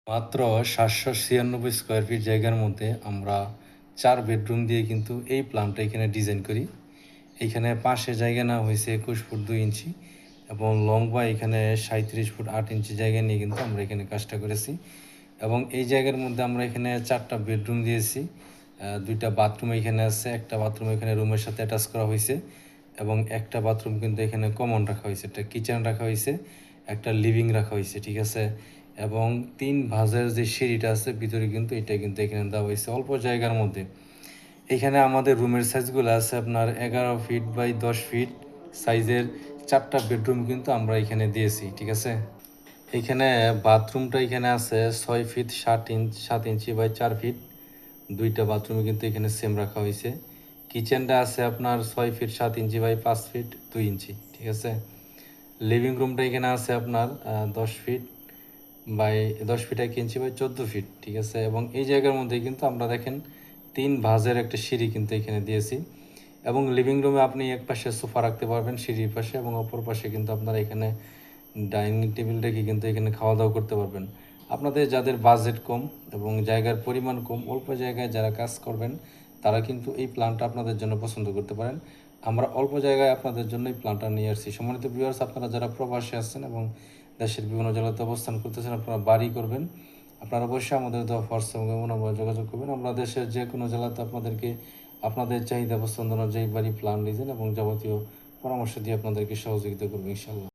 মাত্র 796 square feet জায়গার মধ্যে আমরা 4 বেডরুম দিয়ে কিন্তু এই প্ল্যানটা এখানে ডিজাইন করি। এইখানে পাশে জায়গা নেওয়া হয়েছে 21 ফুট 2 ইঞ্চি এবং লম্বা এখানে 37 ফুট 8 ইঞ্চি জায়গা নিয়ে কিন্তু আমরা এখানে কাজটা করেছি। এবং এই জায়গার মধ্যে আমরা এখানে 4টা বেডরুম দিয়েছি। 2টা বাথরুম এখানে আছে, একটা বাথরুম এখানে রুমের সাথে অ্যাটাচ করা হয়েছে এবং একটা বাথরুম কিন্তু এখানে কমন রাখা হয়েছে, একটা কিচেন রাখা হয়েছে, একটা লিভিং রাখা হয়েছে, ঠিক আছে। এবং 3 ভাঁজের যে সিঁড়িটা আছে ভিতরে কিন্তু এটা কিন্তু এখানে দেওয়া হয়েছে অল্প জায়গার মধ্যে। এখানে আমাদের রুমের সাইজগুলো আছে আপনার 11 ফিট বাই 10 ফিট সাইজের 4টা বেডরুম কিন্তু আমরা এখানে দিয়েছি, ঠিক আছে। এখানে বাথরুমটা এখানে আছে 6 ফিট 7 ইঞ্চি বাই 4 ফিট, 2টা বাথরুমে কিন্তু এখানে সেম রাখা হয়েছে। কিচেনটা আছে আপনার 6 feet 7 inch by 5 feet 2 inch, ঠিক আছে। লিভিং রুমটা এখানে আছে আপনার 10 feet by 10 feet 1 inch by 14 feet, ঠিক আছে। এবং এই জায়গার মধ্যে কিন্তু আমরা দেখেন 3 ভাঁজের একটা সিঁড়ি কিন্তু এখানে দিয়েছি। এবং লিভিং রুমে আপনি এক পাশে সোফা রাখতে পারবেন সিঁড়ির পাশে এবং অপর পাশে কিন্তু আপনারা এখানে ডাইনিং টেবিল রেখে কিন্তু এখানে খাওয়া দাওয়া করতে পারবেন। আপনাদের যাদের বাজেট কম এবং জায়গার পরিমাণ কম, অল্প জায়গায় যারা কাজ করবেন তারা কিন্তু এই প্ল্যানটা আপনাদের জন্য পছন্দ করতে পারেন। আমরা অল্প জায়গায় আপনাদের জন্য এই প্ল্যানটা নিয়ে আসছি। সম্মানিত ভিউয়ার্স, আপনারা যারা প্রবাসে আসছেন এবং দেশের বিভিন্ন জেলাতে অবস্থান করতেছেন, আপনারা বাড়ি করবেন, আপনারা অবশ্যই আমাদের দেওয়া হোয়াটসঅ্যাপ নম্বরে যোগাযোগ করবেন। আমরা দেশের যে কোনো জেলাতে আপনাদেরকে আপনাদের চাহিদা পছন্দ অনুযায়ী বাড়ি প্ল্যান ডিজাইন এবং যাবতীয় পরামর্শ দিয়ে আপনাদেরকে সহযোগিতা করবো ইনশাল্লাহ।